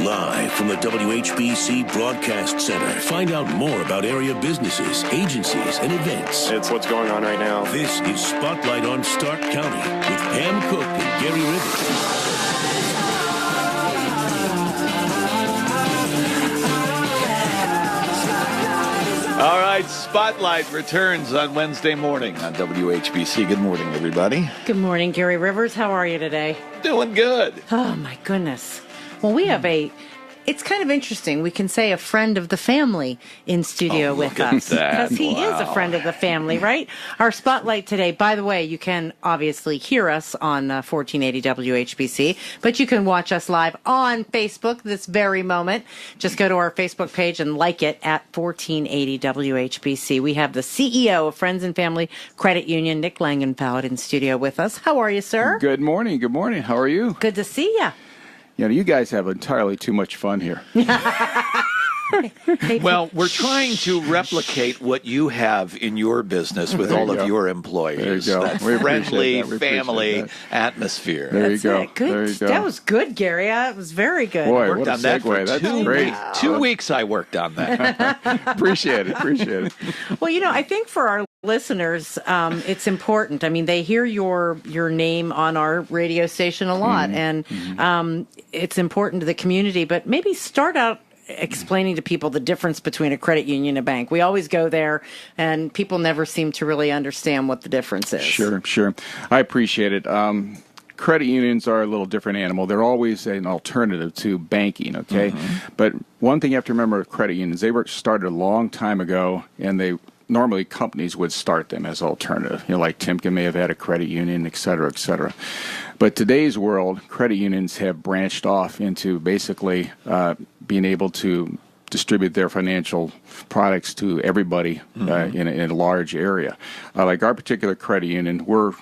Live from the WHBC Broadcast Center. Find out more about area businesses, agencies, and events. It's what's going on right now. This is Spotlight on Stark County with Pam Cook and Gary Rivers. All right, Spotlight returns on Wednesday morning on WHBC. Good morning, everybody. Good morning, Gary Rivers. How are you today? Doing good. Oh, my goodness. Well, we have it's kind of interesting. We can say a friend of the family in studio with us. Because he is a friend of the family, right? Our Spotlight today, by the way, you can obviously hear us on 1480 WHBC, but you can watch us live on Facebook this very moment. Just go to our Facebook page and like it at 1480 WHBC. We have the CEO of Friends and Family Credit Union, Nick Langenfeld, in studio with us. How are you, sir? Good morning. Good morning. How are you? Good to see you. You know, you guys have entirely too much fun here. Well, we're trying to replicate what you have in your business with all of your employees. There you go. That We friendly appreciate that. family atmosphere. There you go. Good. There you go. That was good, Gary. That was very good. Boy, Worked what a on that for segue. That's 2 great. weeks. 2 weeks I worked on that. Appreciate it. Well, you know, I think for our listeners, it's important. I mean, they hear your name on our radio station a lot, and it's important to the community. But maybe start out explaining to people the difference between a credit union and a bank. We always go there, and people never seem to really understand what the difference is. Sure. I appreciate it. Credit unions are a little different animal. They're always an alternative to banking, okay? But one thing you have to remember with credit unions, they were started a long time ago, and normally companies would start them as alternative. You know, like Timken may have had a credit union, et cetera, et cetera. But today's world, credit unions have branched off into basically being able to distribute their financial products to everybody in a large area. Like our particular credit union, we're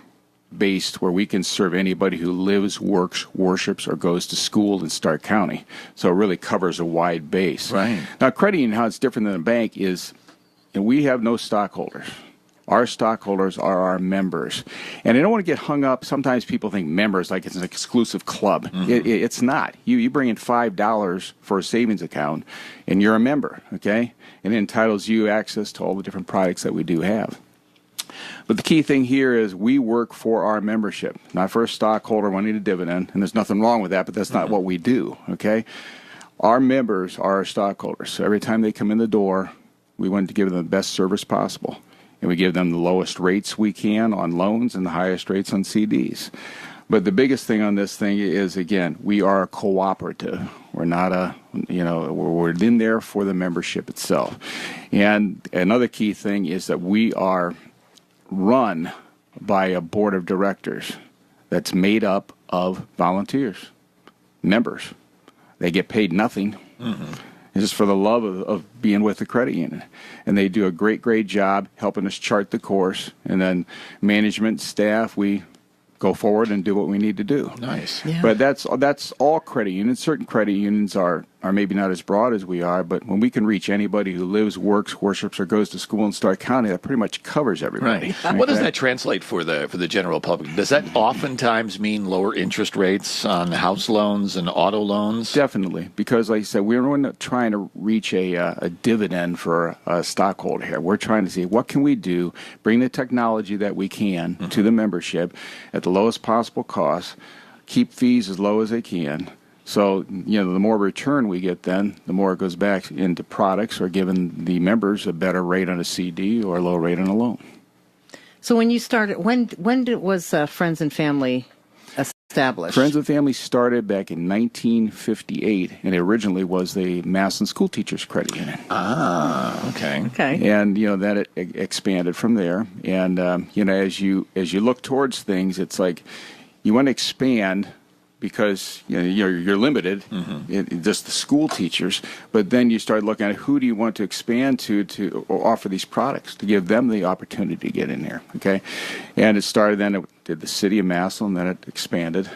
based where we can serve anybody who lives, works, worships, or goes to school in Stark County. So it really covers a wide base. Right. Now, credit union, how it's different than a bank is, we have no stockholders. Our stockholders are our members. And I don't want to get hung up. Sometimes people think members like it's an exclusive club. It's not. You bring in $5 for a savings account, and you're a member, okay? And it entitles you access to all the different products that we do have. But the key thing here is we work for our membership, not for a stockholder wanting a dividend. And there's nothing wrong with that, but that's not what we do, okay? Our members are our stockholders. So every time they come in the door, we want to give them the best service possible. And we give them the lowest rates we can on loans and the highest rates on CDs. But the biggest thing on this thing is, again, we are a cooperative. We're not we're in there for the membership itself. And another key thing is that we are run by a board of directors that's made up of volunteers, members. They get paid nothing. It's just for the love of being with the credit union. And they do a great job helping us chart the course. And then management, staff, we go forward and do what we need to do. Nice. Yeah. But that's all credit unions. Certain credit unions are maybe not as broad as we are, but when we can reach anybody who lives, works, worships, or goes to school in Stark County, that pretty much covers everybody. Right. What does that translate for the general public? Does that oftentimes mean lower interest rates on house loans and auto loans? Definitely, because like I said, we're not trying to reach a dividend for a stockholder here. We're trying to see what can we do, bring the technology that we can to the membership at the lowest possible cost, keep fees as low as they can. So, the more return we get then, the more it goes back into products or giving the members a better rate on a CD or a low rate on a loan. So when you started, when was Friends and Family established? Friends and Family started back in 1958, and it originally was the Maslin School Teachers Credit Union. Ah, okay. Okay. And then it expanded from there. And as you look towards things, it's like you want to expand because you're limited, just the school teachers. But then you start looking at who do you want to expand to offer these products, to give them the opportunity to get in there. Okay, and it started then. It did the city of Maslin, then it expanded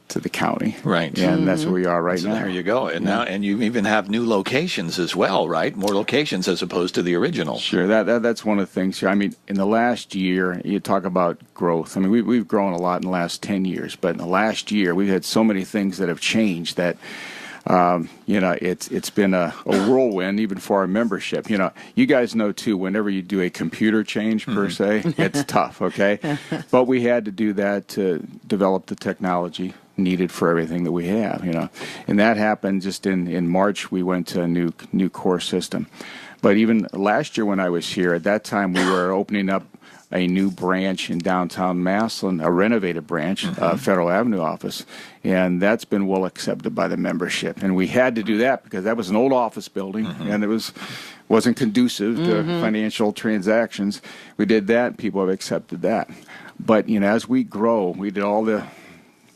to the county. Right. And that's where we are right now. There you go. And now, and you even have new locations as well, right? More locations as opposed to the original. Sure. That's one of the things. I mean, in the last year, you talk about growth. I mean, we've grown a lot in the last 10 years, but in the last year, we've had so many things that have changed that It's been a whirlwind even for our membership. You guys know too, whenever you do a computer change per se, it's tough, okay? But we had to do that to develop the technology needed for everything that we have, And that happened just in March. We went to a new core system. But even last year when I was here, at that time we were opening up a new branch in downtown Massillon, a renovated branch, Federal Avenue office, and that's been well accepted by the membership. And we had to do that because that was an old office building, and it wasn't conducive to financial transactions. We did that, people have accepted that. But, as we grow, we did all the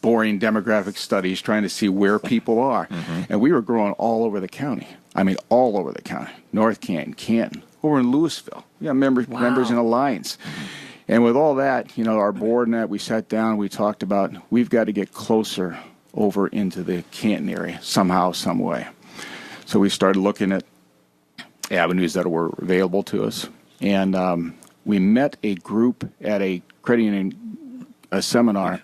boring demographic studies trying to see where people are, and we were growing all over the county. I mean, all over the county. North Canton, over in Louisville. We got members in Alliance. And with all that, our board and that, we sat down, we talked about we've got to get closer over into the Canton area somehow, some way. So we started looking at avenues that were available to us. And we met a group at a credit union seminar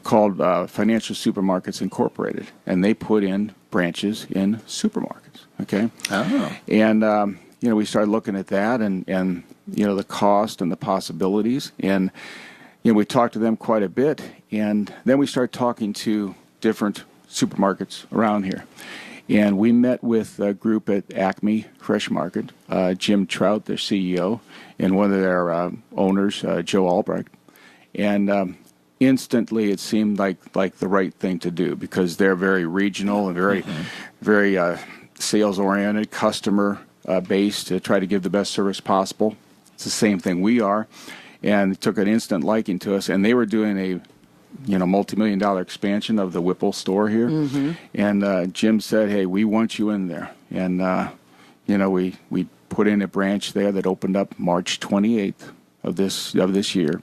called Financial Supermarkets Incorporated. And they put in branches in supermarkets, okay? Oh. And we started looking at that and the cost and the possibilities. And, we talked to them quite a bit. And then we started talking to different supermarkets around here. And we met with a group at Acme Fresh Market, Jim Trout, their CEO, and one of their owners, Joe Albrecht. And instantly it seemed like the right thing to do because they're very regional and very sales-oriented, customer based to try to give the best service possible. It's the same thing we are, and took an instant liking to us. And they were doing a multi-million-dollar expansion of the Whipple store here. And Jim said, "Hey, we want you in there." And we put in a branch there that opened up March 28th of this year,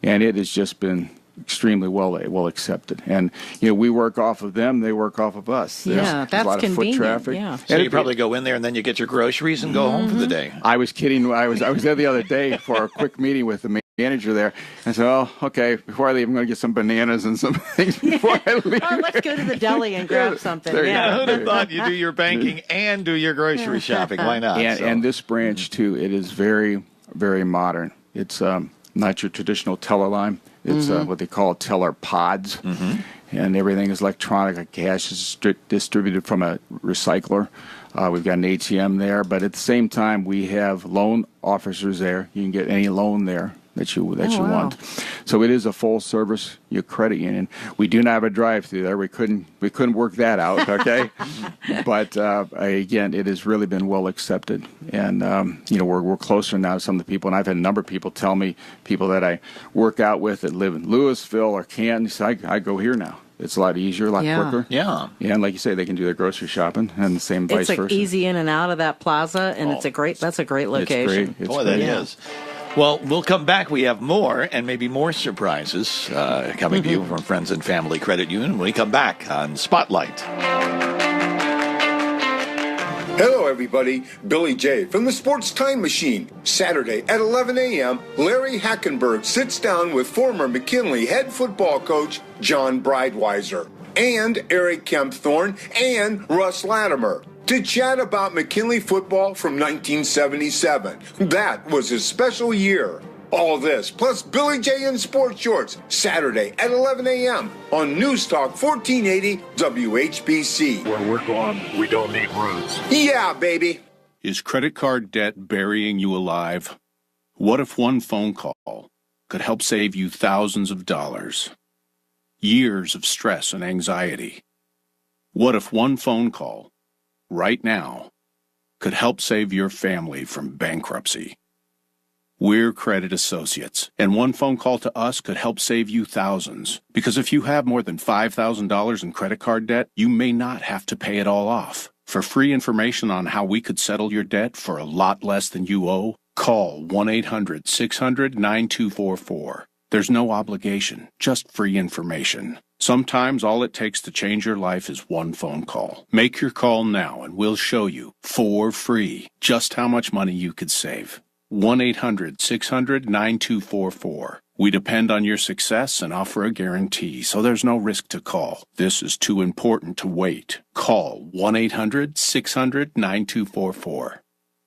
and it has just been extremely well accepted. And we work off of them, they work off of us. There's that's a lot of convenient. foot traffic. Yeah. So you probably go in there and then you get your groceries and go home for the day. I was kidding. I was there the other day for a quick meeting with the manager there. And I said, "Oh, okay, before I leave, I'm going to get some bananas and some things before I leave." Oh, let's go to the deli and grab something. There you Yeah, go. who'd have thought you do your banking and do your grocery shopping? Why not? And this branch too, it is very, very modern. It's not your traditional teller line. It's what they call teller pods, and everything is electronic. Like cash is distributed from a recycler. We've got an ATM there, but at the same time, we have loan officers there. You can get any loan there that you want. So it is a full service credit union. We do not have a drive-through there. We couldn't work that out. Okay, but again, it has really been well accepted, and we're closer now to some of the people. And I've had a number of people tell me, people that I work out with that live in Louisville or Canton, say, I go here now. It's a lot easier, a lot quicker. Yeah. And like you say, they can do their grocery shopping, and the same vice versa. It's easy in and out of that plaza, and that's a great location. It's Boy, great. that is. Well, we'll come back. We have more and maybe more surprises coming to you from Friends and Family Credit Union when we come back on Spotlight. Hello, everybody. Billy J. from the Sports Time Machine. Saturday at 11 a.m., Larry Hackenberg sits down with former McKinley head football coach John Breitweiser and Eric Kempthorne and Russ Latimer to chat about McKinley football from 1977. That was a special year. All this, plus Billy J in sports shorts, Saturday at 11 a.m. on News Talk 1480 WHBC. Where we're going, we don't need roads. Yeah, baby. Is credit card debt burying you alive? What if one phone call could help save you thousands of dollars? Years of stress and anxiety. What if one phone call, right now, could help save your family from bankruptcy? We're Credit Associates, and one phone call to us could help save you thousands. Because if you have more than $5,000 in credit card debt, you may not have to pay it all off. For free information on how we could settle your debt for a lot less than you owe, call 1-800-600-9244. There's no obligation, just free information. Sometimes all it takes to change your life is one phone call. Make your call now and we'll show you, for free, just how much money you could save. 1-800-600-9244. We depend on your success and offer a guarantee, so there's no risk to call. This is too important to wait. Call 1-800-600-9244.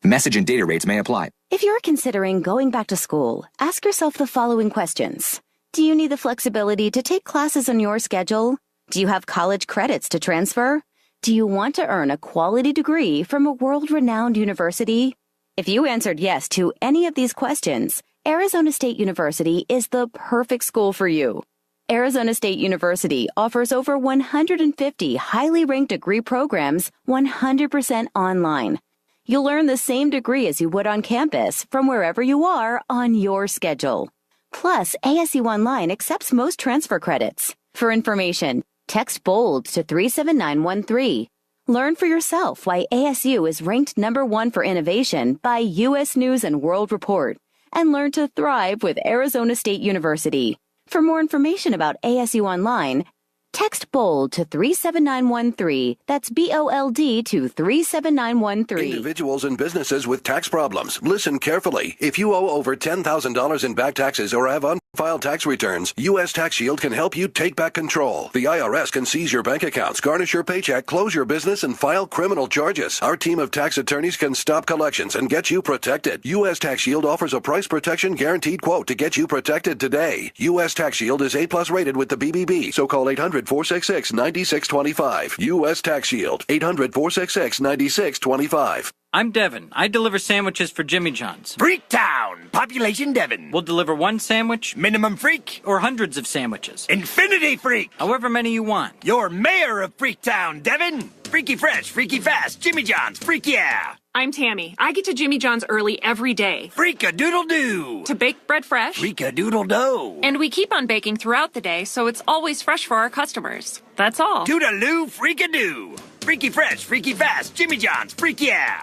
Message and data rates may apply. If you're considering going back to school, ask yourself the following questions. Do you need the flexibility to take classes on your schedule? Do you have college credits to transfer? Do you want to earn a quality degree from a world-renowned university? If you answered yes to any of these questions, Arizona State University is the perfect school for you. Arizona State University offers over 150 highly ranked degree programs 100% online. You'll earn the same degree as you would on campus from wherever you are on your schedule. Plus, ASU Online accepts most transfer credits. For information, text BOLD to 37913. Learn for yourself why ASU is ranked #1 for innovation by U.S. News and World Report, and learn to thrive with Arizona State University. For more information about ASU Online, text BOLD to 37913. That's BOLD to 37913. Individuals and businesses with tax problems, listen carefully. If you owe over $10,000 in back taxes or have unfiled tax returns, U.S. Tax Shield can help you take back control. The IRS can seize your bank accounts, garnish your paycheck, close your business, and file criminal charges. Our team of tax attorneys can stop collections and get you protected. U.S. Tax Shield offers a price protection guaranteed quote to get you protected today. U.S. Tax Shield is A+ rated with the BBB, so call 800-466-9625. U.S. Tax Shield, 800-466-9625. I'm Devin. I deliver sandwiches for Jimmy John's. Freaktown! Population Devin. We'll deliver one sandwich, minimum freak, or hundreds of sandwiches. Infinity freak! However many you want. You're mayor of Freaktown, Devin! Freaky fresh, freaky fast, Jimmy John's, freak yeah! I'm Tammy. I get to Jimmy John's early every day. Freak-a-doodle-doo! To bake bread fresh. Freak-a-doodle-do! And we keep on baking throughout the day, so it's always fresh for our customers. That's all. Doodaloo, freak-a-doo! Freaky fresh, freaky fast, Jimmy John's, freak yeah!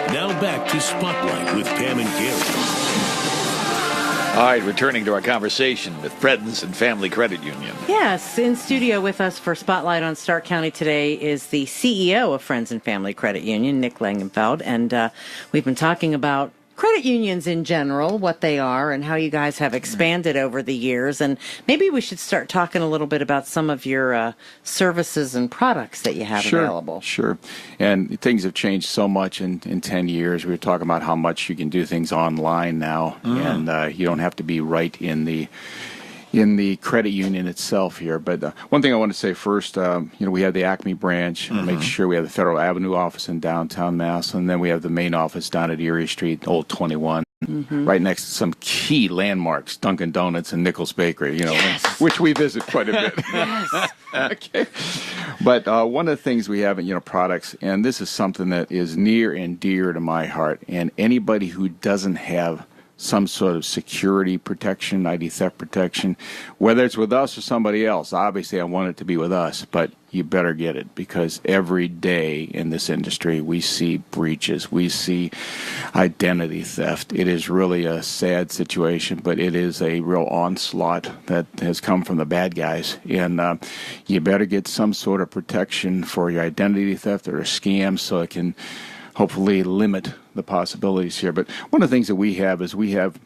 Now back to Spotlight with Pam and Gary. All right, returning to our conversation with Friends and Family Credit Union. Yes, in studio with us for Spotlight on Stark County today is the CEO of Friends and Family Credit Union, Nick Langenfeld, and we've been talking about credit unions in general, what they are, and how you guys have expanded over the years. And maybe we should start talking a little bit about some of your services and products that you have available. Sure. And things have changed so much in 10 years. We were talking about how much you can do things online now, and you don't have to be right in the credit union itself here. But one thing I want to say first, we have the Acme branch, make sure we have the Federal Avenue office in downtown Mass, and then we have the main office down at Erie Street, Old 21, right next to some key landmarks, Dunkin' Donuts and Nichols Bakery, which we visit quite a bit. Okay. But one of the things we have, products, and this is something that is near and dear to my heart, and anybody who doesn't have some sort of security protection, ID theft protection, whether it's with us or somebody else. Obviously, I want it to be with us, but you better get it, because every day in this industry we see breaches, we see identity theft. It is really a sad situation, but it is a real onslaught that has come from the bad guys, and you better get some sort of protection for your identity theft or a scam so it can hopefully limit the possibilities here. But one of the things that we have is we have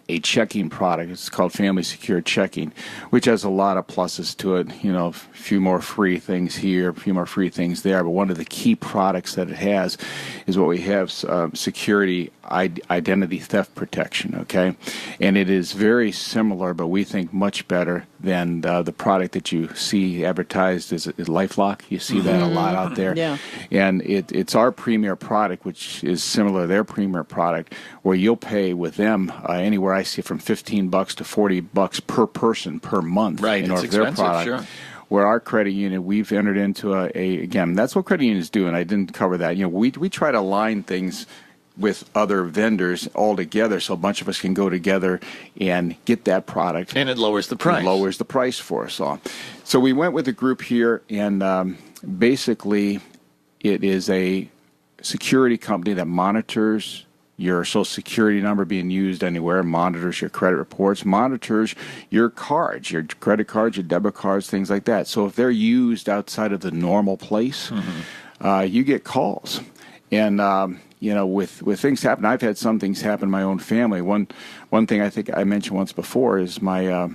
a checking product. It's called Family Secure Checking, which has a lot of pluses to it. A few more free things here, a few more free things there. But one of the key products that it has is what we have, security identity theft protection, okay? And it is very similar, but we think much better than the product that you see advertised as LifeLock. You see that a lot out there. Yeah. And it's our premier product, which is similar to their premier product, where you'll pay with them anywhere I see from $15 to $40 per person per month. Right, in it's order for their expensive, product. sure. Where our credit union, we've entered into again, that's what credit unions do, and I didn't cover that. We try to align things with other vendors all together so a bunch of us can go together and get that product. And it lowers the price. It lowers the price for us all. So we went with a group here, and basically it is a security company that monitors your social security number being used anywhere, monitors your credit reports, monitors your cards, your credit cards, your debit cards, things like that. So if they're used outside of the normal place, you get calls. And with things happen, I've had some things happen in my own family. One thing I think I mentioned once before is my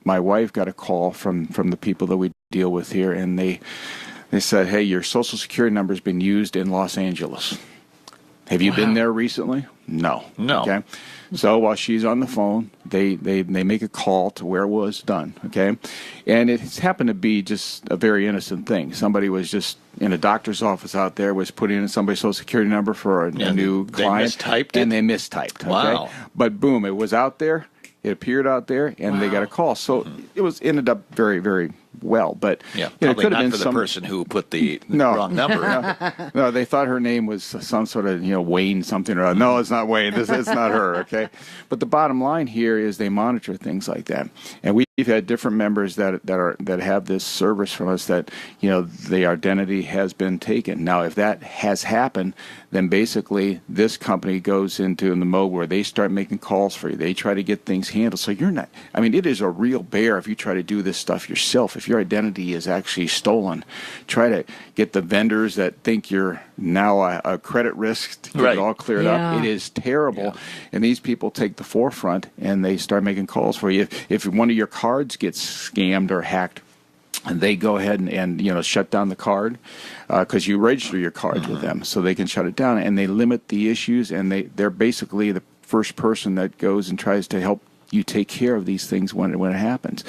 wife got a call from the people that we deal with here, and they said, "Hey, your Social Security number has been used in Los Angeles. Have you been there recently?" No. Okay. So while she's on the phone, they make a call to where it was done. Okay, and it's happened to be just a very innocent thing. Somebody was just in a doctor's office out there, was putting in somebody's Social Security number for a new client, and they mistyped. Okay? Wow! But boom, it was out there. It appeared out there, and they got a call. So it ended up very, very well. But probably not been for the person who put the wrong number. No, they thought her name was some sort of Wayne something or other. No, it's not Wayne. It's not her. Okay, but the bottom line here is they monitor things like that, and we've had different members that have this service from us that the identity has been taken. Now, if that has happened, then basically this company goes into the mode where they start making calls for you. They try to get things handled. So you're not. I mean, it is a real bear if you try to do this stuff yourself. If your identity is actually stolen, try to get the vendors that think you're now a credit risk to get it all cleared up. It is terrible, and these people take the forefront and they start making calls for you. If one of your cards gets scammed or hacked, and they go ahead and shut down the card because you register your cards with them, so they can shut it down, and they limit the issues, and they're basically the first person that goes and tries to help you take care of these things when it happens.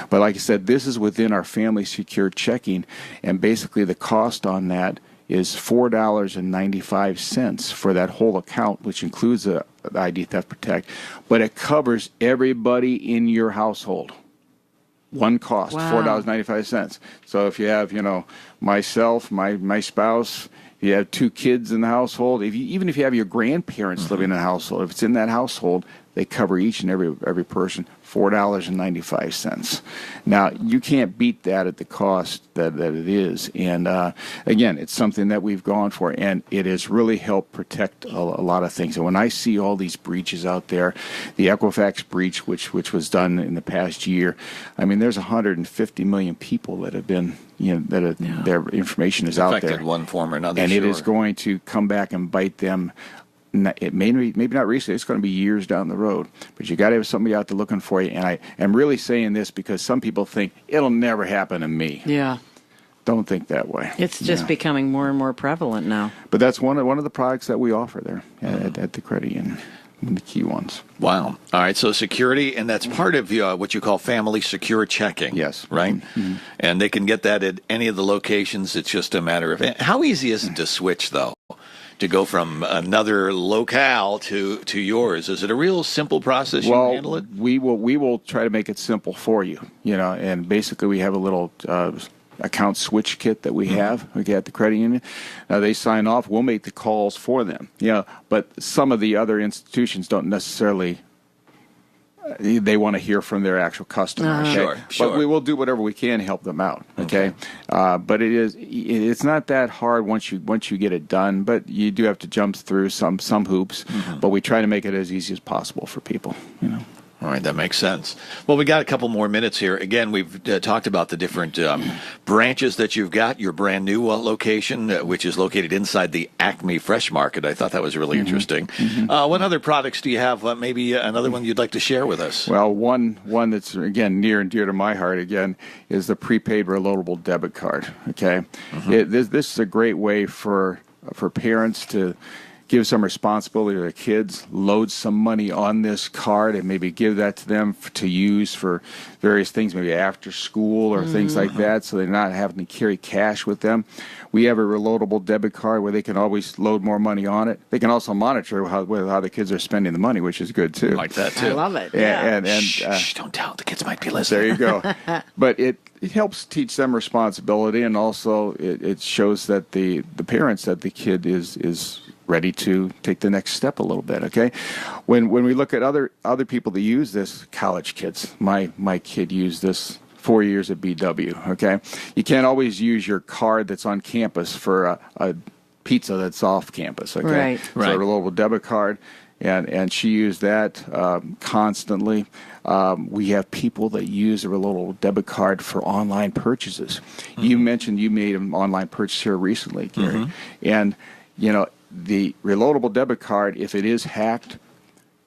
But like I said, this is within our family secure checking, and basically the cost on that is $4.95 for that whole account, which includes the ID Theft Protect, but it covers everybody in your household. One cost, $4.95. So if you have, myself, my spouse, if you have two kids in the household, even if you have your grandparents living in a household, if it's in that household, they cover each and every person $4.95. Now, you can't beat that at the cost that it is. And, again, it's something that we've gone for, and it has really helped protect a lot of things. And when I see all these breaches out there, the Equifax breach, which was done in the past year, I mean, there's 150 million people that have been, their information is out there. Affected one form or another. And it is going to come back and bite them. It maybe not recently. It's going to be years down the road. But you got to have somebody out there looking for you. And I am really saying this because some people think it'll never happen to me. Yeah. Don't think that way. It's just becoming more and more prevalent now. But that's one of the products that we offer there at the credit union. One of the key ones. Wow. All right. So security, and that's part of what you call family secure checking. Yes. Right? Mm-hmm. And they can get that at any of the locations. It's just a matter of how easy is it to switch, though? To go from another locale to yours? Is it a real simple process? You can handle it? We will try to make it simple for you. And basically we have a little account switch kit that we have. We get at the credit union. They sign off. We'll make the calls for them. But some of the other institutions don't necessarily. They want to hear from their actual customer. Okay? Sure. But we will do whatever we can to help them out. Okay. But it's not that hard once you get it done. But you do have to jump through some hoops. But we try to make it as easy as possible for people. All right, that makes sense. Well, we got a couple more minutes here. Again, we've talked about the different branches that you've got. Your brand new location, which is located inside the Acme Fresh Market. I thought that was really interesting. What other products do you have? Maybe another one you'd like to share with us? Well, one that's, again, near and dear to my heart, again, is the Prepaid Reloadable Debit Card. Okay, this is a great way for parents to give some responsibility to their kids, load some money on this card, and maybe give that to them to use for various things, maybe after school or things like that, so they're not having to carry cash with them. We have a reloadable debit card where they can always load more money on it. They can also monitor how the kids are spending the money, which is good, too. Like that, too. I love it. And shh, don't tell. The kids might be listening. There you go. But it helps teach them responsibility, and also it shows that the parents that the kid is ready to take the next step a little bit. Okay, when we look at other people that use this, college kids, my kid used this 4 years at BW. Okay, you can't always use your card that's on campus for a pizza that's off campus. Okay, right. So a little debit card, and she used that constantly. We have people that use a little debit card for online purchases. You mentioned you made an online purchase here recently, Gary, and the reloadable debit card, if it is hacked,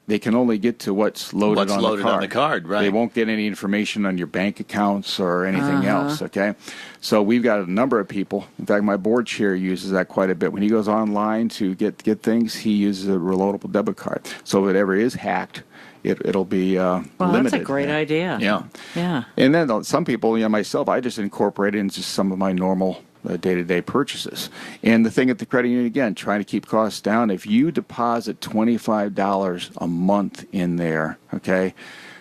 they can only get to what's loaded on the card. Right. They won't get any information on your bank accounts or anything else, okay? So we've got a number of people. In fact, my board chair uses that quite a bit. When he goes online to get things, he uses a reloadable debit card. So if it ever is hacked, it'll be limited. That's a great idea. Yeah. And then some people, myself, I just incorporate it into some of my normal day-to-day purchases. And the thing at the credit union, again, trying to keep costs down. If you deposit $25 a month in there, okay,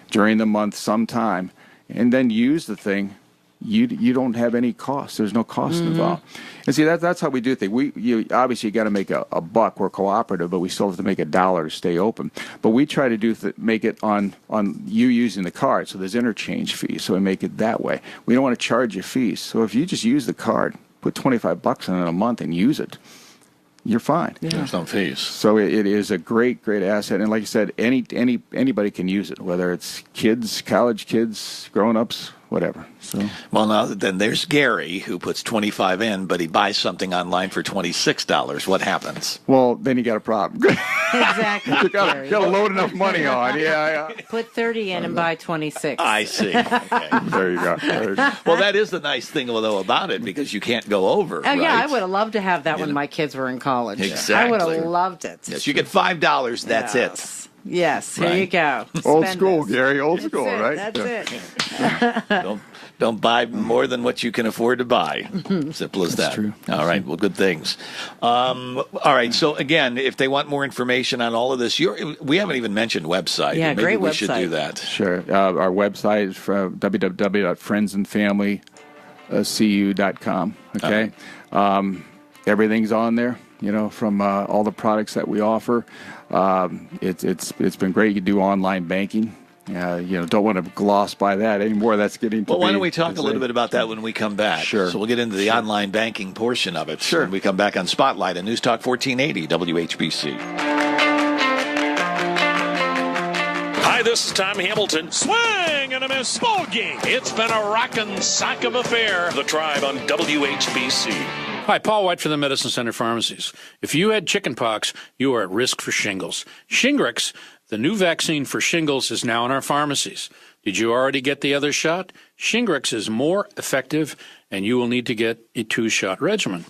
during the month sometime, and then use the thing, you don't have any cost. There's no cost involved. And see, that's how we do things. Obviously, you got to make a buck. We're cooperative, but we still have to make $1 to stay open. But we try to make it on you using the card. So there's interchange fees. So we make it that way. We don't want to charge you fees. So if you just use the card, put $25 in it a month and use it, you're fine. There's no fees. So it is a great asset. And like I said, anybody can use it, whether it's kids, college kids, grown-ups, whatever. So. Well, now then there's Gary who puts $25 in, but he buys something online for $26. What happens? Well, then you got a problem. Exactly. You got to load enough money on. Yeah. Put 30 in and buy 26. I see. Okay. There you go. Well, that is the nice thing, though, about it, because you can't go over. Oh, right? yeah, I would have loved to have that when my kids were in college. Exactly. I would have loved it. Yes, you get $5. That's it. Yes, here you go. Old school, Gary. Old school, right? That's it. Don't buy more than what you can afford to buy. Simple as that. True. All right. Well, good things. All right. So again, if they want more information on all of this, we haven't even mentioned website. Yeah, Maybe great we website. should do that. Sure. Our website is www.friendsandfamilycu.com. Okay. Everything's on there. From all the products that we offer. It's been great. You can do online banking. Don't want to gloss by that anymore. That's getting to why don't we talk a little bit about that when we come back? Sure. So we'll get into the online banking portion of it. Sure. When we come back on Spotlight on News Talk 1480 WHBC. Hi, this is Tom Hamilton. Swing and a miss. Ball game. It's been a rockin' sock of affair. The Tribe on WHBC. Hi, Paul White for the Medicine Center Pharmacies. If you had chickenpox, you are at risk for shingles. Shingrix, the new vaccine for shingles, is now in our pharmacies. Did you already get the other shot? Shingrix is more effective, and you will need to get a 2-shot regimen.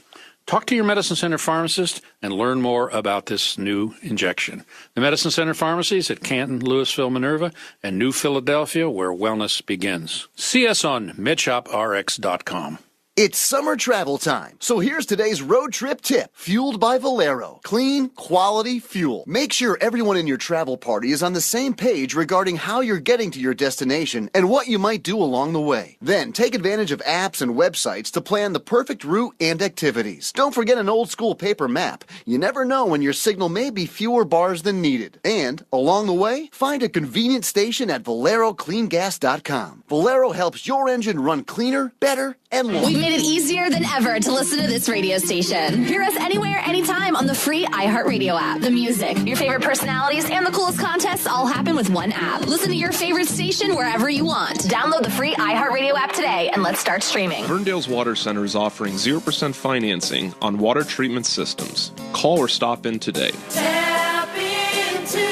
Talk to your Medicine Center pharmacist and learn more about this new injection. The Medicine Center Pharmacies at Canton, Louisville, Minerva, and New Philadelphia, where wellness begins. See us on MedShopRx.com. It's summer travel time, so here's today's road trip tip, fueled by Valero. Clean, quality fuel. Make sure everyone in your travel party is on the same page regarding how you're getting to your destination and what you might do along the way. Then take advantage of apps and websites to plan the perfect route and activities. Don't forget an old school paper map. You never know when your signal may be fewer bars than needed. And along the way, find a convenient station at ValeroCleanGas.com. Valero helps your engine run cleaner, better, and longer. We've made it easier than ever to listen to this radio station. Hear us anywhere, anytime on the free iHeartRadio app. The music, your favorite personalities, and the coolest contests all happen with one app. Listen to your favorite station wherever you want. Download the free iHeartRadio app today and let's start streaming. Ferndale's Water Center is offering 0% financing on water treatment systems. Call or stop in today. Tap into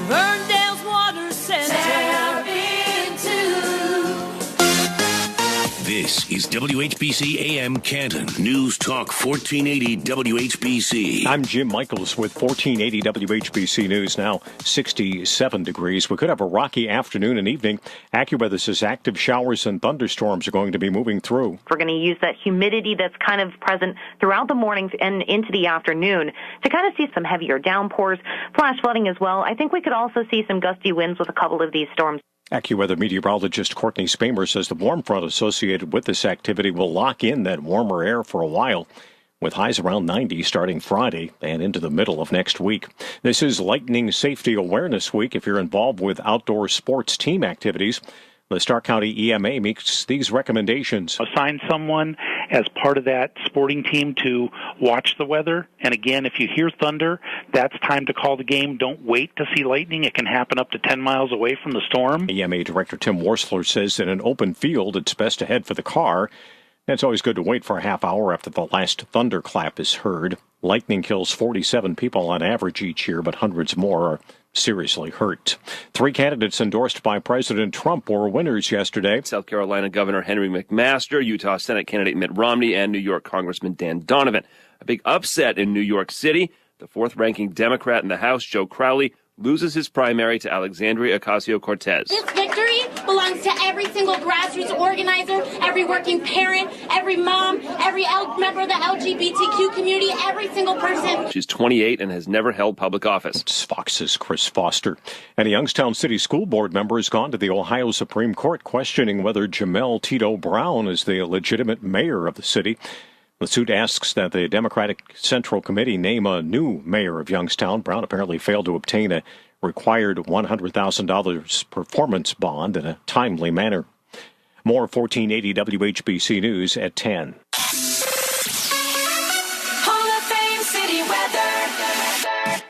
Ferndale's Water Center. Tap into. This is WHBC AM Canton. News Talk 1480 WHBC. I'm Jim Michaels with 1480 WHBC News. Now 67 degrees. We could have a rocky afternoon and evening. AccuWeather says active showers and thunderstorms are going to be moving through. We're going to use that humidity that's kind of present throughout the morning and into the afternoon to kind of see some heavier downpours, flash flooding as well. I think we could also see some gusty winds with a couple of these storms. AccuWeather meteorologist Courtney Spamer says the warm front associated with this activity will lock in that warmer air for a while, with highs around 90 starting Friday and into the middle of next week. This is Lightning Safety Awareness Week. If you're involved with outdoor sports team activities, the Stark County EMA makes these recommendations. Assign someone as part of that sporting team to watch the weather. And again, if you hear thunder, that's time to call the game. Don't wait to see lightning. It can happen up to 10 miles away from the storm. EMA Director Tim Worsler says in an open field, it's best to head for the car. It's always good to wait for a half hour after the last thunderclap is heard. Lightning kills 47 people on average each year, but hundreds more are seriously hurt. 3 candidates endorsed by President Trump were winners yesterday. South Carolina Governor Henry McMaster, Utah Senate candidate Mitt Romney, and New York Congressman Dan Donovan. A big upset in New York City. The 4th-ranking Democrat in the House, Joe Crowley, loses his primary to Alexandria Ocasio-Cortez. This victory belongs to every single grassroots organizer, every working parent, every mom, every member of the LGBTQ community, every single person. She's 28 and has never held public office. It's Fox's Chris Foster. And a Youngstown City School Board member has gone to the Ohio Supreme Court questioning whether Jamel Tito Brown is the legitimate mayor of the city. The suit asks that the Democratic Central Committee name a new mayor of Youngstown. Brown apparently failed to obtain a required $100,000 performance bond in a timely manner. More 1480 WHBC News at 10. Hall of Fame City weather.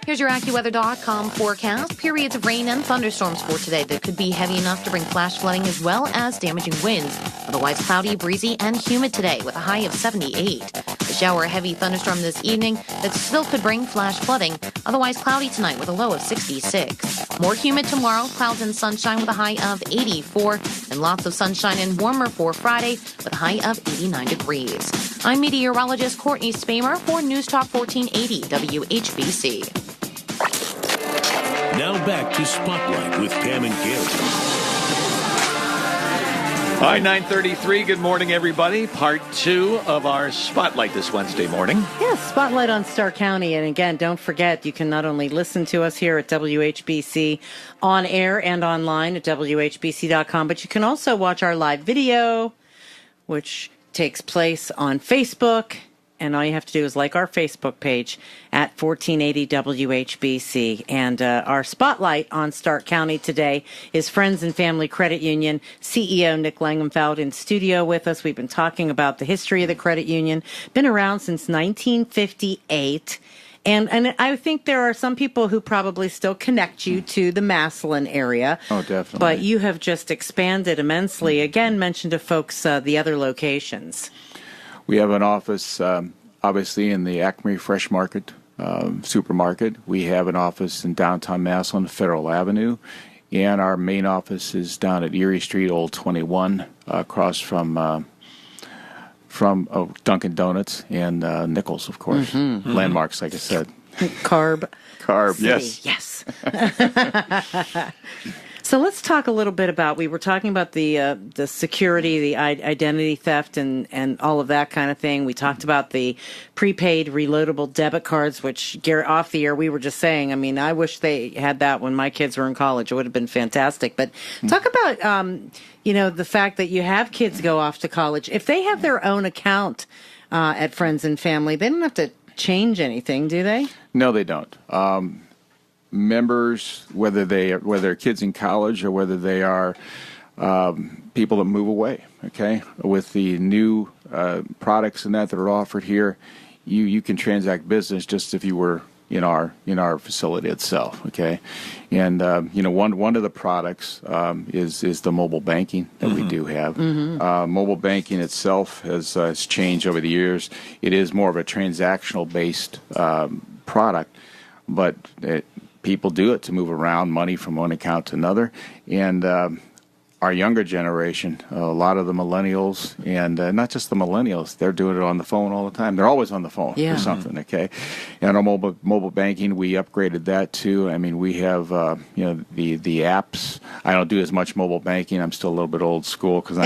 Here's your AccuWeather.com forecast. Periods of rain and thunderstorms for today that could be heavy enough to bring flash flooding as well as damaging winds. Otherwise cloudy, breezy, and humid today with a high of 78. A shower, heavy thunderstorm this evening that still could bring flash flooding. Otherwise cloudy tonight with a low of 66. More humid tomorrow, clouds and sunshine with a high of 84. And lots of sunshine and warmer for Friday with a high of 89 degrees. I'm meteorologist Courtney Spamer for News Talk 1480 WHBC. Now back to Spotlight with Pam and Gary. All right, 9:33. Good morning, everybody. Part 2 of our Spotlight this Wednesday morning. Yes, Spotlight on Stark County. And again, don't forget, you can not only listen to us here at WHBC on air and online at WHBC.com, but you can also watch our live video, which takes place on Facebook. And all you have to do is like our Facebook page at 1480 WHBC. And our spotlight on Stark County today is Friends and Family Credit Union CEO Nick Langenfeld in studio with us. We've been talking about the history of the credit union. Been around since 1958. And I think there are some people who probably still connect you to the Massillon area. Oh, definitely. But you have just expanded immensely. Again, mention to folks the other locations. We have an office, obviously, in the Acme Fresh Market supermarket. We have an office in downtown Massillon, Federal Avenue. And our main office is down at Erie Street, Old 21, across from Dunkin' Donuts and Nichols, of course. Mm-hmm. Landmarks, like I said. Carb, City. Yes. So let's talk a little bit about, we were talking about the security, the identity theft and all of that kind of thing. We talked about the prepaid reloadable debit cards, which, Garrett, off the air, we were just saying, I mean, I wish they had that when my kids were in college. It would have been fantastic. But talk about, the fact that you have kids go off to college. If they have their own account at Friends and Family, they don't have to change anything, do they? No, they don't. Members, whether they're kids in college or whether they are people that move away, okay, with the new products and that are offered here, you can transact business just if you were in our facility itself, okay, and one of the products is the mobile banking that we do have. Mobile banking itself has changed over the years. It is more of a transactional based product, but people do it to move around money from one account to another. And our younger generation, a lot of the millennials, and not just the millennials, they're doing it on the phone all the time. They're always on the phone for something, okay? And our mobile banking, we upgraded that too. I mean, we have, the apps. I don't do as much mobile banking. I'm still a little bit old school because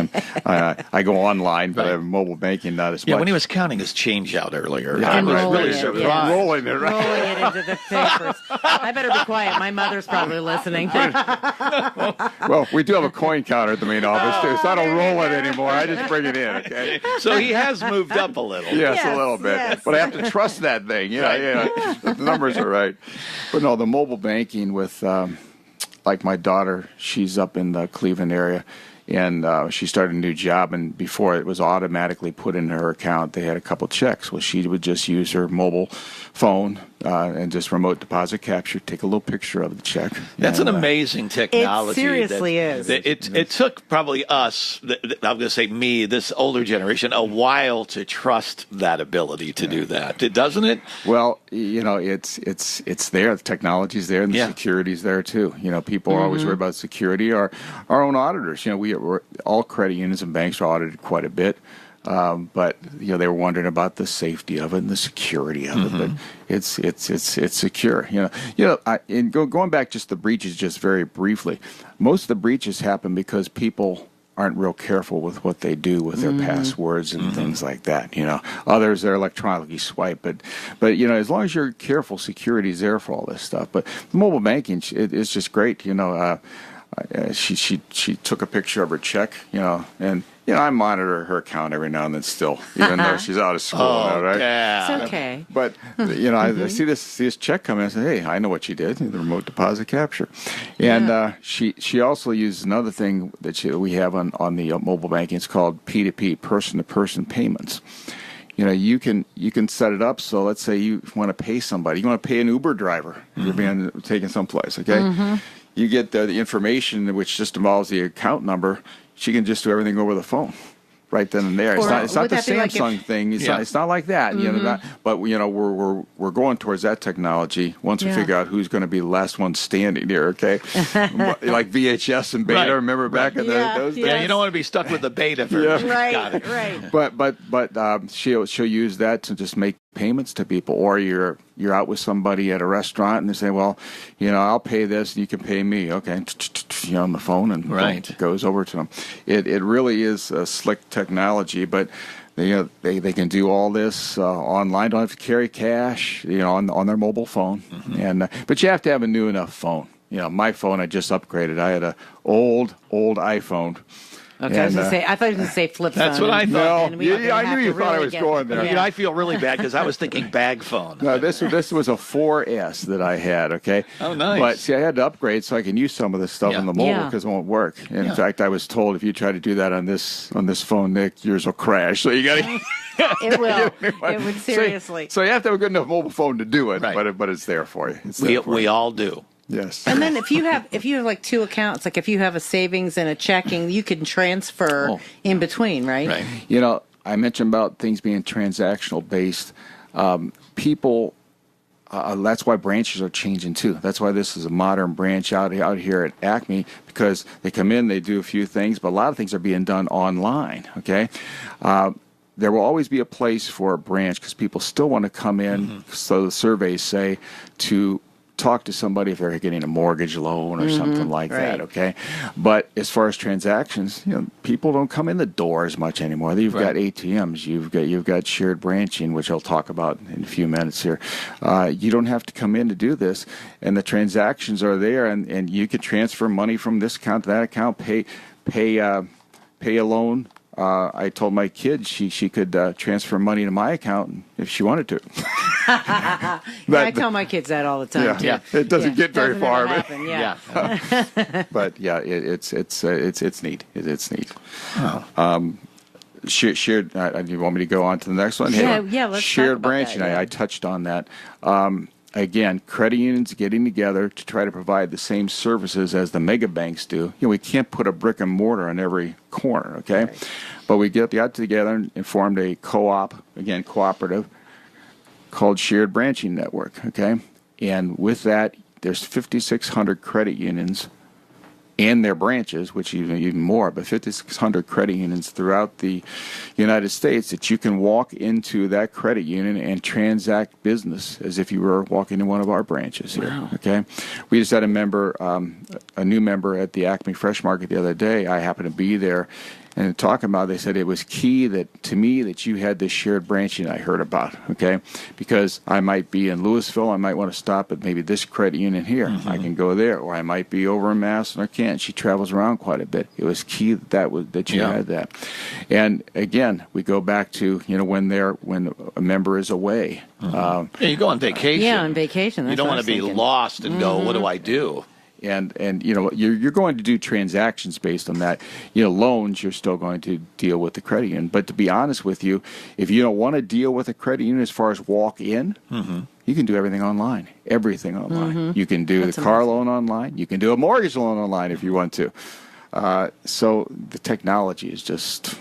I go online, but I have mobile banking not as much. Yeah, when he was counting his change out earlier. And rolling it into the papers. I better be quiet. My mother's probably listening. Well, we do have a coin counter at the main office too, so I don't roll it anymore. I just bring it in, okay? So he has moved up a little. Yes, a little bit. Yes. But I have to trust that thing. The numbers are right. But no, the mobile banking with, like my daughter, she's up in the Cleveland area. And she started a new job, and before it was automatically put into her account, they had a couple checks. Well, she would just use her mobile phone and just remote deposit capture, take a little picture of the check. That's an amazing technology. It seriously is. It took probably us, I'm going to say me, this older generation, a while to trust that ability to do that, doesn't it? Well, it's there. The technology's there, and the security's there too. People are always worried about security. Our own auditors, we're all credit unions and banks are audited quite a bit. But they were wondering about the safety of it and the security of it. But it's secure. Going back just the breaches, just very briefly, most of the breaches happen because people aren't real careful with what they do with their passwords and things like that. Others are electronically swiped, but as long as you're careful, security's there for all this stuff. But mobile banking, it's just great. She took a picture of her check, and I monitor her account every now and then still, even though she's out of school now, right? Yeah. It's okay. But, I see this check come in, I say, hey, I know what she did, the remote deposit capture. And she also uses another thing that we have on the mobile banking. It's called P2P, person-to-person payments. You can set it up so let's say you want to pay somebody. You want to pay an Uber driver. You're being taken someplace, okay? You get the information, which just involves the account number. She can just do everything over the phone, right then and there. It's not the Samsung thing. It's not like that. But we're going towards that technology once we figure out who's going to be the last one standing there. Okay, like VHS and Beta. Remember back in those days? Yeah, you don't want to be stuck with the Beta version. Right. But she'll use that to just make payments to people, or you're out with somebody at a restaurant and they say, well, I'll pay this and you can pay me. Okay, on the phone, and it goes over to them. It really is a slick technology, but they can do all this online. Don't have to carry cash, on their mobile phone, but you have to have a new enough phone. My phone, I just upgraded. I had an old iPhone. Okay, I thought you were going to say flip phone. That's what I thought. I knew you thought I was going there. I feel really bad because I was thinking bag phone. No, this was a 4S that I had, okay? Oh, nice. But see, I had to upgrade so I can use some of this stuff on the mobile because it won't work. And in fact, I was told if you try to do that on this phone, Nick, yours will crash. So you got to... It will. It would seriously. So you have to have a good enough mobile phone to do it, but it's there for you. We all do. Yes. And then if you have like two accounts, like if you have a savings and a checking, you can transfer in between, right? Right. I mentioned about things being transactional based. People, that's why branches are changing too. That's why this is a modern branch out here at Acme, because they come in, they do a few things, but a lot of things are being done online. Okay. There will always be a place for a branch because people still want to come in. So the surveys say to talk to somebody if they're getting a mortgage loan or something like that, okay? But as far as transactions, people don't come in the door as much anymore. You've got ATMs, you've got shared branching, which I'll talk about in a few minutes here. You don't have to come in to do this, and the transactions are there, and you can transfer money from this account to that account, pay a loan. I told my kid she could transfer money to my account if she wanted to. I tell my kids that all the time. Yeah, it doesn't get very far. Happen, But it's neat. It's neat. Shared. Do you want me to go on to the next one? Let's shared talk about branching. that, I touched on that. Again, credit unions getting together to try to provide the same services as the mega banks do. We can't put a brick and mortar on every corner, okay? Right. But we got together and formed a cooperative, called Shared Branching Network, okay? And with that, there's 5,600 credit unions and their branches, which even more, but 5,600 credit unions throughout the United States that you can walk into that credit union and transact business as if you were walking in one of our branches here. Wow. Okay, we just had a new member at the Acme Fresh Market the other day. I happened to be there. And talking about, they said it was key to me that you had this shared branching I heard about, okay? Because I might be in Louisville, I might want to stop at maybe this credit union here. I can go there, or I might be over in Mass and I can't. She travels around quite a bit. It was key that you had that. And again, we go back to when a member is away. You go on vacation. Yeah, on vacation. You don't want to be lost and go, what do I do? And you're going to do transactions based on that. Loans, you're still going to deal with the credit union. But to be honest with you, if you don't want to deal with a credit union as far as walk in, you can do everything online. Everything online. You can do the car loan online. You can do a mortgage loan online if you want to. So the technology is just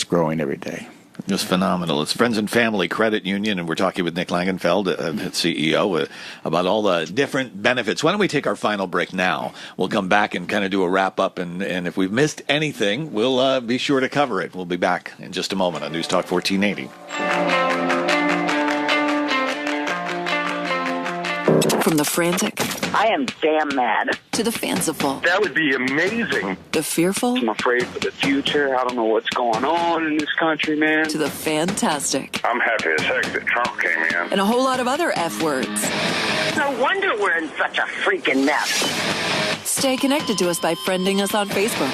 growing every day. Just phenomenal. It's Friends and Family Credit Union, and we're talking with Nick Langenfeld, CEO, about all the different benefits. Why don't we take our final break now? We'll come back and kind of do a wrap-up, and if we've missed anything, we'll be sure to cover it. We'll be back in just a moment on News Talk 1480. From the frantic. I am damn mad. To the fanciful. That would be amazing. The fearful. I'm afraid for the future. I don't know what's going on in this country, man. To the fantastic. I'm happy as heck that Trump came in. And a whole lot of other F words. No wonder we're in such a freaking mess. Stay connected to us by friending us on Facebook.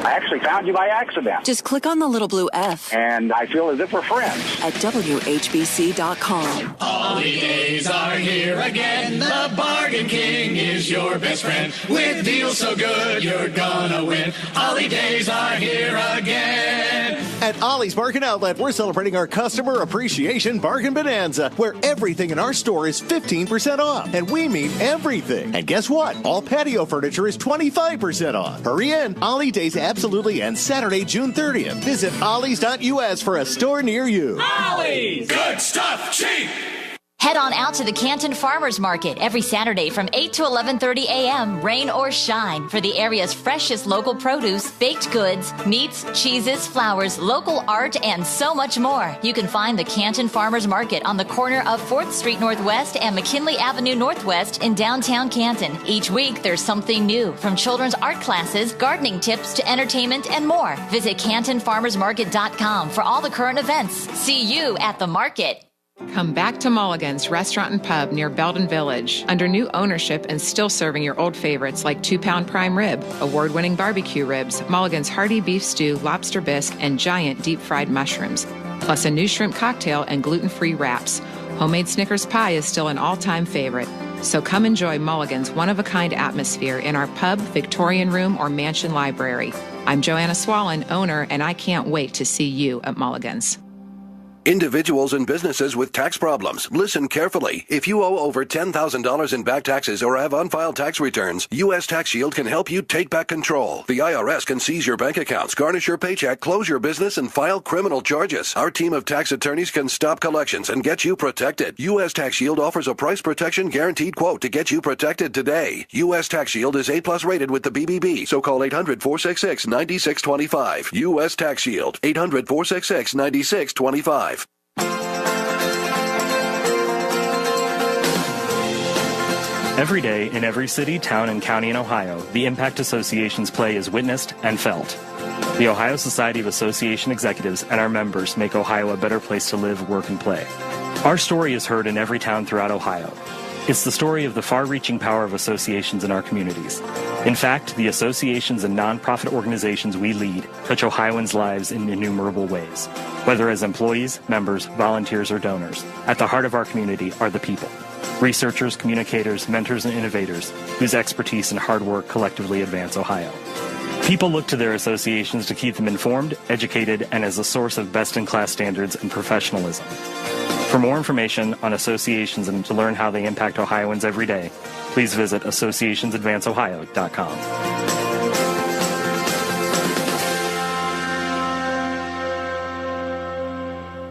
I actually found you by accident. Just click on the little blue F. And I feel as if we're friends. At WHBC.com. Holidays are here again. The Bargain King is your best friend. With deals so good, you're gonna win. Holidays are here again. At Ollie's Bargain Outlet, we're celebrating our Customer Appreciation Bargain Bonanza, where everything in our store is 15% off. And we mean everything. And guess what? All patio furniture is 25% off. Hurry in. Ollie Days absolutely ends Saturday, June 30th. Visit ollies.us for a store near you. Ollie's! Good stuff, cheap! Head on out to the Canton Farmers Market every Saturday from 8 to 11:30 a.m., rain or shine, for the area's freshest local produce, baked goods, meats, cheeses, flowers, local art, and so much more. You can find the Canton Farmers Market on the corner of 4th Street Northwest and McKinley Avenue Northwest in downtown Canton. Each week, there's something new, from children's art classes, gardening tips, to entertainment and more. Visit CantonFarmersMarket.com for all the current events. See you at the market. Come back to Mulligan's Restaurant and Pub near Belden Village. Under new ownership and still serving your old favorites like 2-pound prime rib, award-winning barbecue ribs, Mulligan's hearty beef stew, lobster bisque, and giant deep-fried mushrooms. Plus a new shrimp cocktail and gluten-free wraps. Homemade Snickers pie is still an all-time favorite. So come enjoy Mulligan's one-of-a-kind atmosphere in our pub, Victorian room, or mansion library. I'm Joanna Swallen, owner, and I can't wait to see you at Mulligan's. Individuals and businesses with tax problems, listen carefully. If you owe over $10,000 in back taxes or have unfiled tax returns, U.S. Tax Shield can help you take back control. The IRS can seize your bank accounts, garnish your paycheck, close your business, and file criminal charges. Our team of tax attorneys can stop collections and get you protected. U.S. Tax Shield offers a price protection guaranteed quote to get you protected today. U.S. Tax Shield is A+ rated with the BBB, so call 800-466-9625. U.S. Tax Shield, 800-466-9625. Every day, in every city, town, and county in Ohio, the impact associations play is witnessed and felt. The Ohio Society of Association Executives and our members make Ohio a better place to live, work, and play. Our story is heard in every town throughout Ohio. It's the story of the far-reaching power of associations in our communities. In fact, the associations and nonprofit organizations we lead touch Ohioans' lives in innumerable ways, whether as employees, members, volunteers, or donors. At the heart of our community are the people. Researchers, communicators, mentors, and innovators whose expertise and hard work collectively advance Ohio. People look to their associations to keep them informed, educated, and as a source of best-in-class standards and professionalism. For more information on associations and to learn how they impact Ohioans every day, please visit associationsadvanceohio.com.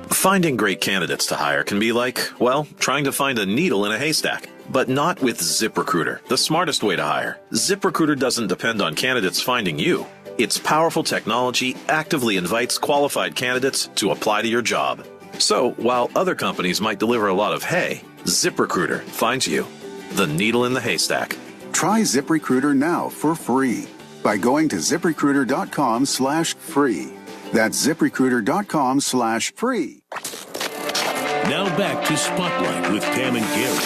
Finding great candidates to hire can be like, well, trying to find a needle in a haystack. But not with ZipRecruiter, the smartest way to hire. ZipRecruiter doesn't depend on candidates finding you. Its powerful technology actively invites qualified candidates to apply to your job. So, while other companies might deliver a lot of hay, ZipRecruiter finds you, the needle in the haystack. Try ZipRecruiter now for free by going to ZipRecruiter.com/free. That's ZipRecruiter.com/free. Now back to Spotlight with Pam and Gary.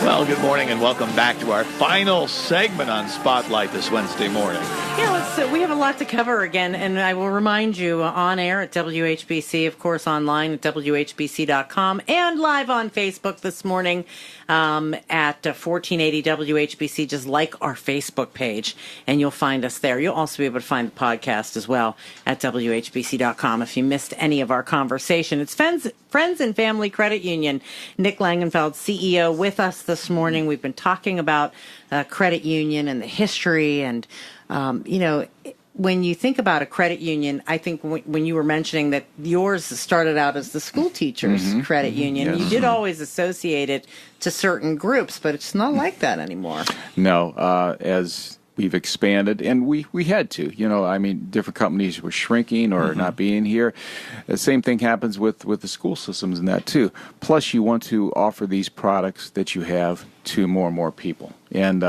Well, good morning and welcome back to our final segment on Spotlight this Wednesday morning. Yeah, we have a lot to cover again, and I will remind you on air at WHBC, of course, online at WHBC.com, and live on Facebook this morning at 1480 WHBC. Just like our Facebook page, and you'll find us there. You'll also be able to find the podcast as well at WHBC.com if you missed any of our conversation. It's Friends and Family Credit Union. Nick Langenfeld, CEO, with us this morning. We've been talking about credit union and the history, and when you think about a credit union, I think when you were mentioning that yours started out as the school teachers credit union, you did always associate it to certain groups, but it's not like that anymore. No, as we've expanded, and we had to, different companies were shrinking or not being here. The same thing happens with the school systems and that too. Plus, you want to offer these products that you have to more and more people. And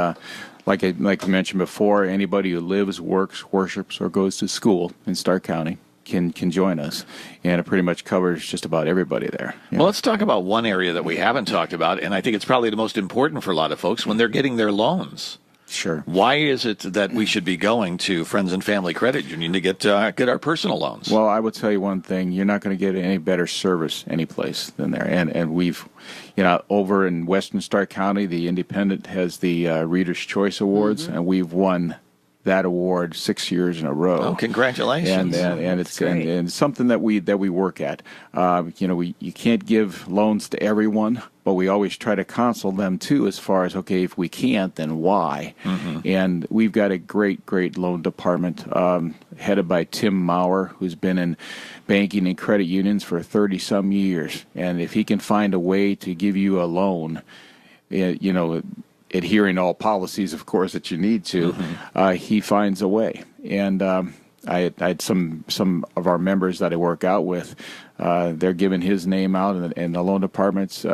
like I mentioned before, anybody who lives, works, worships, or goes to school in Stark County can join us, and it pretty much covers just about everybody there. Well, let's talk about one area that we haven't talked about, and I think it's probably the most important for a lot of folks when they're getting their loans. Sure. Why is it that we should be going to Friends and Family Credit Union to get our personal loans? Well, I would tell you one thing: you're not going to get any better service any place than there. And we've, over in Western Stark County, the Independent has the Reader's Choice Awards, and we've won that award 6 years in a row. Oh, congratulations! And it's something that we work at. You can't give loans to everyone, but we always try to counsel them too, as far as, okay, if we can't, then why? And we've got a great loan department headed by Tim Maurer, who's been in banking and credit unions for 30-some years. And if he can find a way to give you a loan, adhering to all policies, of course, that you need to, he finds a way. And I had some of our members that I work out with, they're giving his name out and the loan department's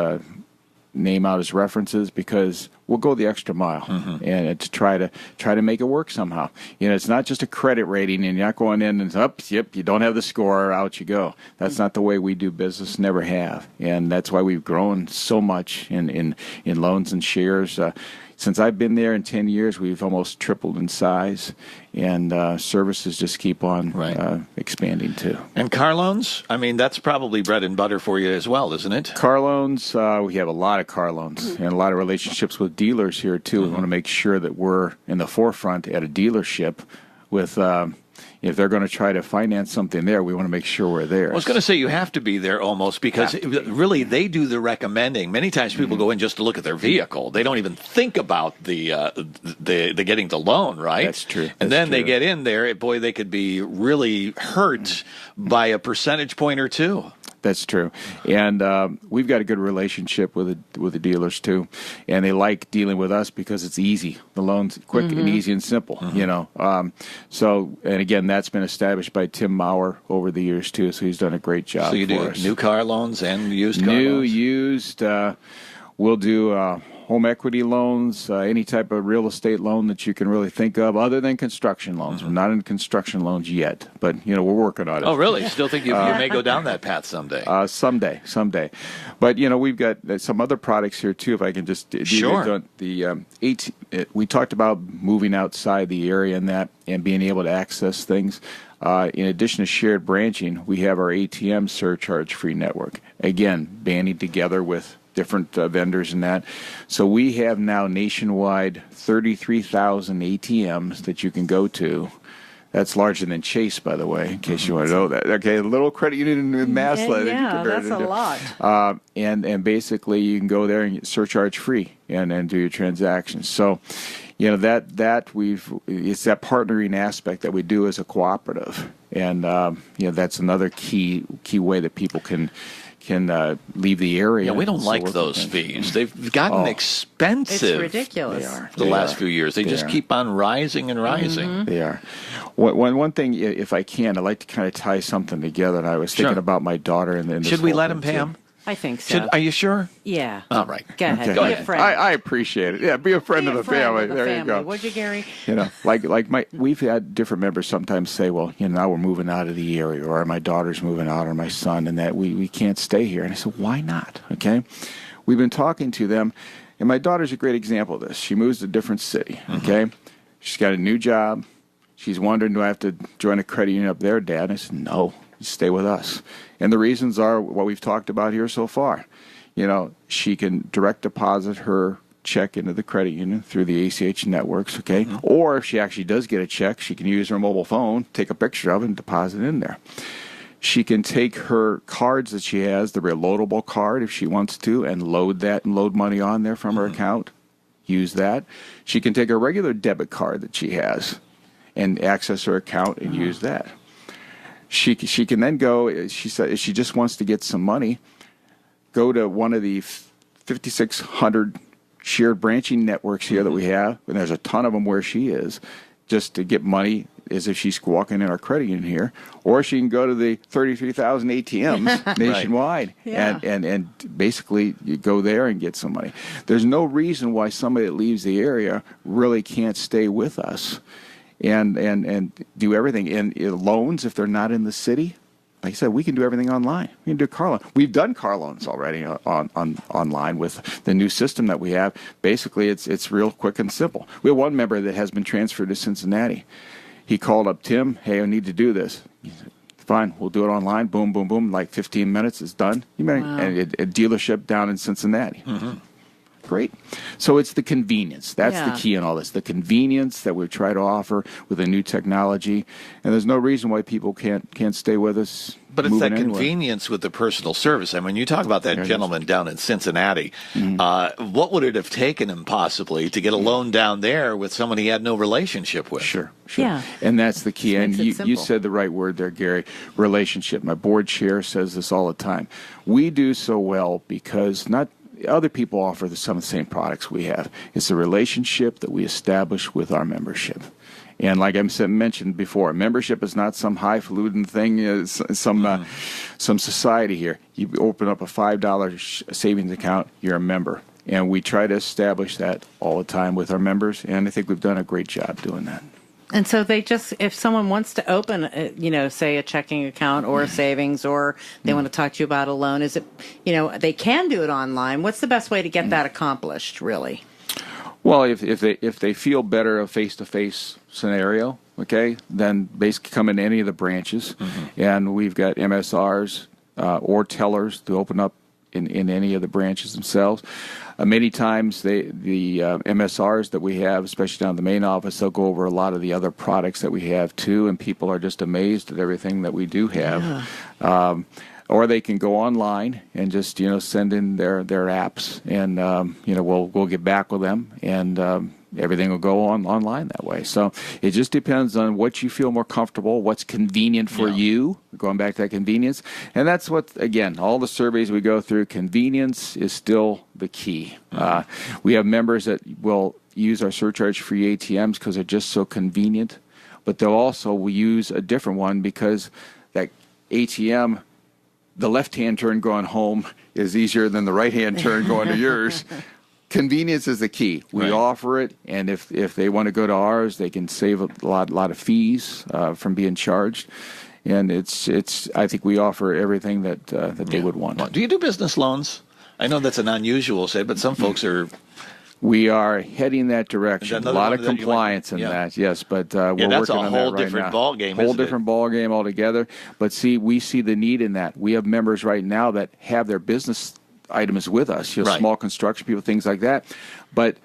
name out as references, because we'll go the extra mile and to try to make it work somehow. It's not just a credit rating, and you're not going in and you don't have the score, out you go. That's not the way we do business, never have, and that's why we've grown so much in loans and shares. Since I've been there in 10 years, we've almost tripled in size, and services just keep on expanding too. And car loans? I mean, that's probably bread and butter for you as well, isn't it? Car loans, we have a lot of car loans and a lot of relationships with dealers here too. We want to make sure that we're in the forefront at a dealership with... if they're going to try to finance something there, we want to make sure we're there. I was going to say you have to be there almost, because really they do the recommending. Many times people go in just to look at their vehicle. They don't even think about the getting the loan, right? That's true. And then they get in there, boy, they could be really hurt by a percentage point or two. That's true, and we've got a good relationship with the dealers too, and they like dealing with us because it's easy. The loan's quick and easy and simple, So, and again, that's been established by Tim Maurer over the years too. So he's done a great job. So you do new car loans and used car loans? New, used. We'll do home equity loans, any type of real estate loan that you can really think of, other than construction loans. We're not in construction loans yet, but we're working on it. Oh, really? Still think you may go down that path someday? Someday. But we've got some other products here too. If I can just sure. We talked about moving outside the area and being able to access things. In addition to shared branching, we have our ATM surcharge-free network. Again, banding together with different vendors and that. So we have now nationwide 33,000 ATMs that you can go to. That's larger than Chase, by the way, in case you want to know that. Okay, a little credit union in Massillon. Yeah, that's a lot. And basically you can go there and get surcharge free and do your transactions. So, it's that partnering aspect that we do as a cooperative, and that's another key way that people can leave the area. Yeah, we don't like those fees. They've gotten expensive. It's ridiculous. They are. The last few years. They just keep on rising and rising. They are. One thing, if I can, I'd like to kind of tie something together. And I was thinking about my daughter. Should we let him, Pam? I think so. Are you sure? Yeah. All right. Go ahead. Okay. Be a friend. I appreciate it. Yeah, be a friend of the family. There you go. Would you, Gary? We've had different members sometimes say, well, now we're moving out of the area, or my daughter's moving out, or my son, and that we can't stay here. And I said, why not? Okay. We've been talking to them, and my daughter's a great example of this. She moves to a different city. Okay. She's got a new job, She's wondering, do I have to join a credit union up there, Dad? And I said, no, you stay with us. And the reasons are what we've talked about here so far. She can direct deposit her check into the credit union through the ACH networks, okay? Mm-hmm. Or if she actually does get a check, she can use her mobile phone, take a picture of it, and deposit it in there. She can take her cards that she has, the Reloadable card, if she wants to, and load money on there from her account, use that. She can take a regular debit card that she has and access her account and use that. She can then go, she said, if she just wants to get some money, go to one of the 5,600 shared branching networks here that we have, and there's a ton of them where she is, just to get money as if she's walking in our credit union here. Or she can go to the 33,000 ATMs nationwide and basically you go there and get some money. There's no reason why somebody that leaves the area really can't stay with us and do everything. And loans, if they're not in the city, like I said, we can do everything online. We can do car loans. We've done car loans already online with the new system that we have. Basically, it's real quick and simple. We have one member that has been transferred to Cincinnati. He called up Tim, hey, I need to do this. He said, fine, we'll do it online. Boom, boom, boom. Like 15 minutes, it's done. And a dealership down in Cincinnati. Mm-hmm. Great. So it's the convenience. That's the key in all this. The convenience that we try to offer with the new technology. And there's no reason why people can't stay with us. But it's that convenience with the personal service. I mean, you talk about that gentleman down in Cincinnati. Mm-hmm. What would it have taken him possibly to get a loan down there with someone he had no relationship with? Sure. Yeah. And that's the key. And you said the right word there, Gary, relationship. My board chair says this all the time. We do so well because other people offer some of the same products we have. It's the relationship that we establish with our membership. And like I mentioned before, membership is not some highfalutin thing, some society here. You open up a $5 savings account, you're a member. And we try to establish that all the time with our members, and I think we've done a great job doing that. And so if someone wants to open, say a checking account or a savings, or they want to talk to you about a loan, is it, they can do it online. What's the best way to get that accomplished, really? Well, if they feel better a face-to-face scenario, okay, then basically come in any of the branches, and we've got MSRs or tellers to open up in any of the branches themselves. Many times the MSRs that we have, especially down in the main office, they'll go over a lot of the other products that we have too, and people are just amazed at everything that we do have. Yeah. Or they can go online and just send in their apps, and we'll get back with them, and everything will go online that way. So it just depends on what you feel more comfortable, what's convenient for you, going back to that convenience. And that's what, again, all the surveys we go through, convenience is still the key. We have members that will use our surcharge-free ATMs because they're just so convenient, but they'll also use a different one because that ATM, the left-hand turn going home is easier than the right-hand turn going to yours. Convenience is the key. We offer it, and if they want to go to ours, they can save a lot of fees from being charged. And I think we offer everything that they would want. Do you do business loans? I know that's an unusual say, but some folks are. We are heading that direction. A lot of compliance in that, yes. But we're working on that right now. That's a whole different ballgame. Whole different ballgame altogether. But see, we see the need in that. We have members right now that have their business items with us, small construction people, things like that. But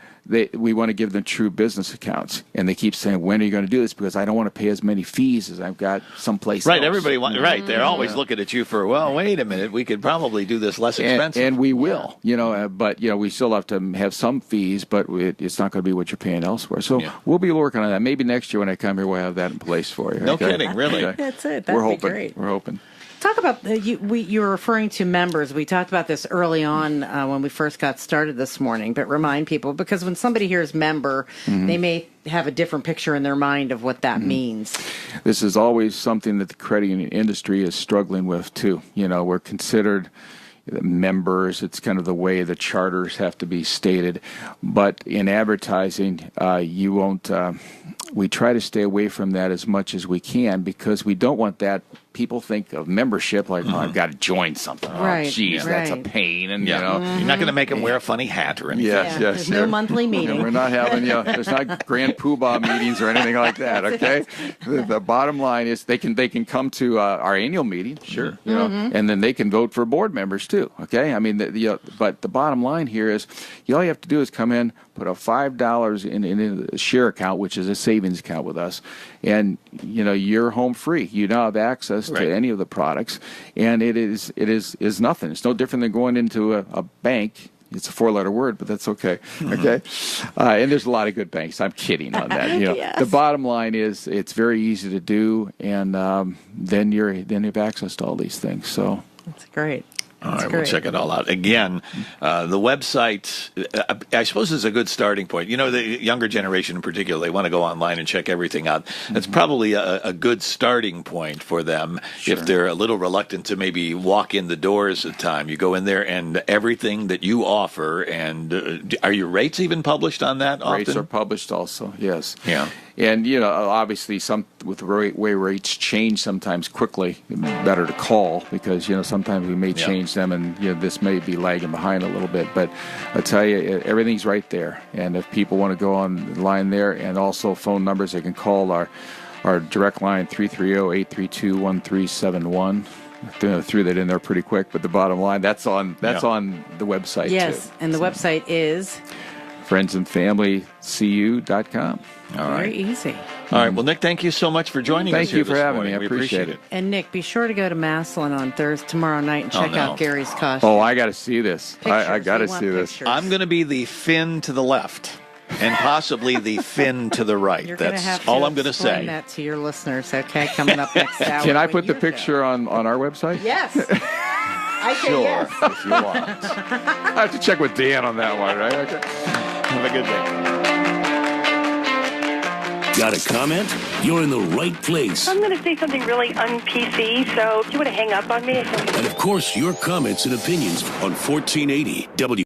we want to give them true business accounts, and they keep saying, "When are you going to do this?" Because I don't want to pay as many fees as I've got someplace else. Everybody they're always looking at you for, well, wait a minute, we could probably do this less expensive, and we will, but we still have to have some fees, but it's not going to be what you're paying elsewhere. So we'll be working on that. Maybe next year when I come here, we'll have that in place for you. No kidding, really. Okay. That's it. That'd be great. We're hoping. Talk about, you were referring to members. We talked about this early on when we first got started this morning, but remind people, because when somebody hears member, they may have a different picture in their mind of what that means. This is always something that the credit union industry is struggling with, too. We're considered members. It's kind of the way the charters have to be stated. But in advertising, you won't... we try to stay away from that as much as we can because we don't want that people think of membership like, oh, I've got to join something. Right, Oh, geez, that's a right. pain. And, Yeah. you know. You're not going to make them wear a funny hat or anything. Yes, yes. There's no monthly meeting. And we're not having, there's not grand poobah meetings or anything like that, okay? The bottom line is they can come to our annual meeting, sure, and then they can vote for board members too, okay? I mean, but the bottom line here is all you have to do is come in, put a $5 in a share account, which is a savings account with us, and you're home free. You now have access to any of the products, and it is nothing. It's no different than going into a bank. It's a 4-letter word, but that's okay. Okay, and there's a lot of good banks. I'm kidding on that. Yes. The bottom line is it's very easy to do, and then you have access to all these things. So that's great. All right, we'll check it all out. Again, the website, I suppose, is a good starting point. The younger generation in particular, they want to go online and check everything out. That's probably a good starting point for them if they're a little reluctant to maybe walk in the doors at the time. You go in there and everything that you offer, and are your rates even published on that often? Rates are published also, yes. Yeah. And, obviously with the way rates change sometimes quickly, better to call because, sometimes we may change them and, this may be lagging behind a little bit. But I tell you, everything's right there. And if people want to go online there and also phone numbers, they can call our direct line 330-832-1371. Threw that in there pretty quick. But the bottom line, that's on the website, too. Yes, and the website is friendsandfamilycu.com. All right. Very easy. All right. Well, Nick, thank you so much for joining us. Thank you for having morning. me. I We appreciate it. And Nick, be sure to go to Maslin on tomorrow night and check out Gary's costume. Oh, I got to see this. I got to see this. I'm going to be the fin to the left and possibly the fin to the right. That's all I'm going to say. Explain that to your listeners, okay, coming up next hour. Can I put the picture on our website? Yes. I say Sure, yes. if you want. I have to check with Dan on that one, right? Okay. Have a good day. Got a comment? You're in the right place. I'm going to say something really un-PC, so if you want to hang up on me. And of course, your comments and opinions on 1480 W.